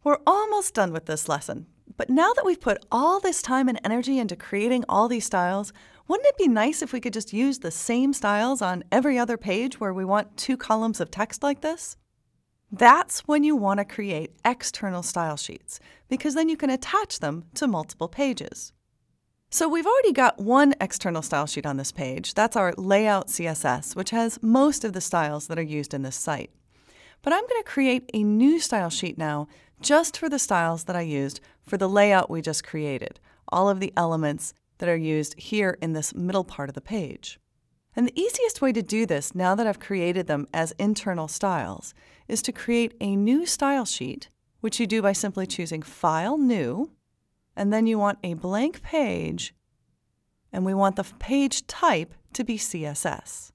We're almost done with this lesson, but now that we've put all this time and energy into creating all these styles, wouldn't it be nice if we could just use the same styles on every other page where we want 2 columns of text like this? That's when you want to create external style sheets, because then you can attach them to multiple pages. So we've already got one external style sheet on this page. That's our layout CSS, which has most of the styles that are used in this site. But I'm going to create a new style sheet now just for the styles that I used for the layout we just created, all of the elements that are used here in this middle part of the page. And the easiest way to do this, now that I've created them as internal styles, is to create a new style sheet, which you do by simply choosing File, New, and then you want a blank page, and we want the page type to be CSS.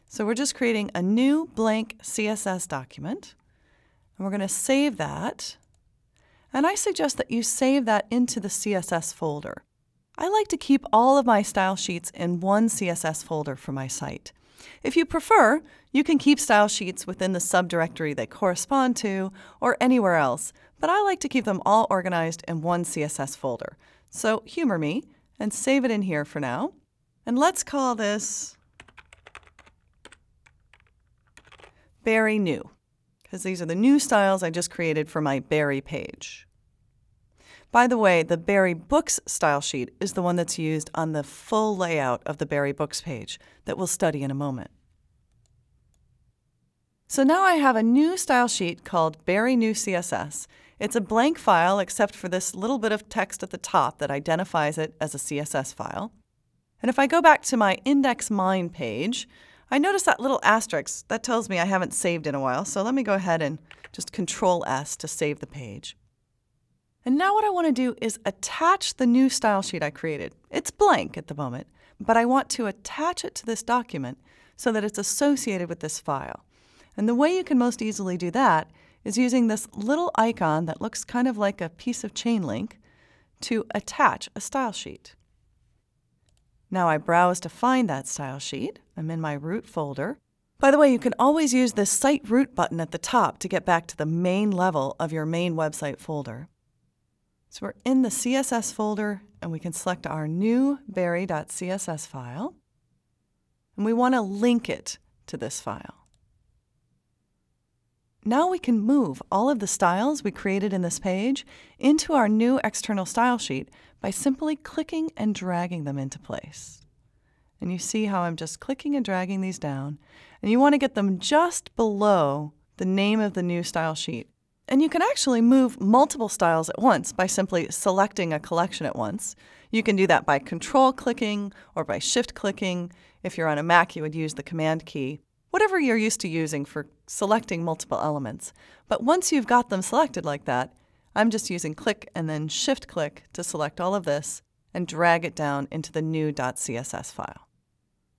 So we're just creating a new blank CSS document, and we're going to save that. And I suggest that you save that into the CSS folder. I like to keep all of my style sheets in one CSS folder for my site. If you prefer, you can keep style sheets within the subdirectory they correspond to or anywhere else, but I like to keep them all organized in one CSS folder. So humor me and save it in here for now. And let's call this Berry New, because these are the new styles I just created for my Berry page. By the way, the Berry Books style sheet is the one that's used on the full layout of the Berry Books page that we'll study in a moment. So now I have a new style sheet called Berry New CSS. It's a blank file except for this little bit of text at the top that identifies it as a CSS file. And if I go back to my Index Mine page, I notice that little asterisk. That tells me I haven't saved in a while, so let me go ahead and just Control S to save the page. And now what I want to do is attach the new style sheet I created. It's blank at the moment, but I want to attach it to this document so that it's associated with this file. And the way you can most easily do that is using this little icon that looks kind of like a piece of chain link to attach a style sheet. Now I browse to find that style sheet. I'm in my root folder. By the way, you can always use this Site Root button at the top to get back to the main level of your main website folder. So we're in the CSS folder, and we can select our new berry.css file, and we want to link it to this file. Now we can move all of the styles we created in this page into our new external style sheet by simply clicking and dragging them into place. And you see how I'm just clicking and dragging these down, and you want to get them just below the name of the new style sheet. And you can actually move multiple styles at once by simply selecting a collection at once. You can do that by Control clicking or by Shift clicking. If you're on a Mac, you would use the Command key. Whatever you're used to using for selecting multiple elements. But once you've got them selected like that, I'm just using Click and then Shift click to select all of this and drag it down into the new .css file.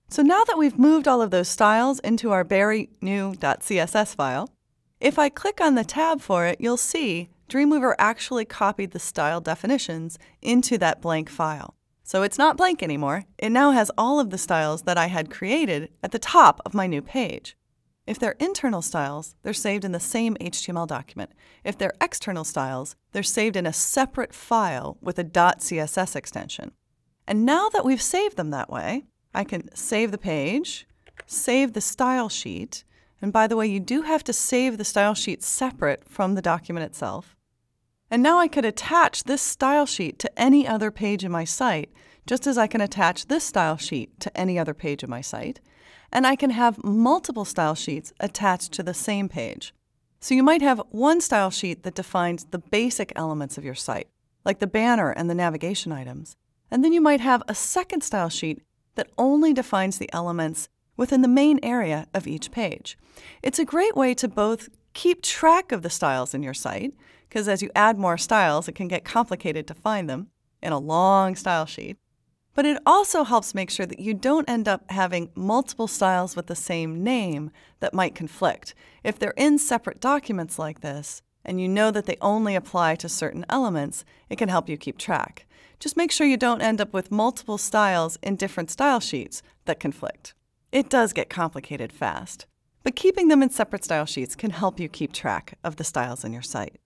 So now that we've moved all of those styles into our Berry new .css file, if I click on the tab for it, you'll see Dreamweaver actually copied the style definitions into that blank file. So it's not blank anymore. It now has all of the styles that I had created at the top of my new page. If they're internal styles, they're saved in the same HTML document. If they're external styles, they're saved in a separate file with a .css extension. And now that we've saved them that way, I can save the page, save the style sheet. And by the way, you do have to save the style sheet separate from the document itself. And now I could attach this style sheet to any other page in my site, just as I can attach this style sheet to any other page of my site. And I can have multiple style sheets attached to the same page. So you might have one style sheet that defines the basic elements of your site, like the banner and the navigation items. And then you might have a second style sheet that only defines the elements within the main area of each page. It's a great way to both keep track of the styles in your site, because as you add more styles, it can get complicated to find them in a long style sheet. But it also helps make sure that you don't end up having multiple styles with the same name that might conflict. If they're in separate documents like this, and you know that they only apply to certain elements, it can help you keep track. Just make sure you don't end up with multiple styles in different style sheets that conflict. It does get complicated fast, but keeping them in separate style sheets can help you keep track of the styles in your site.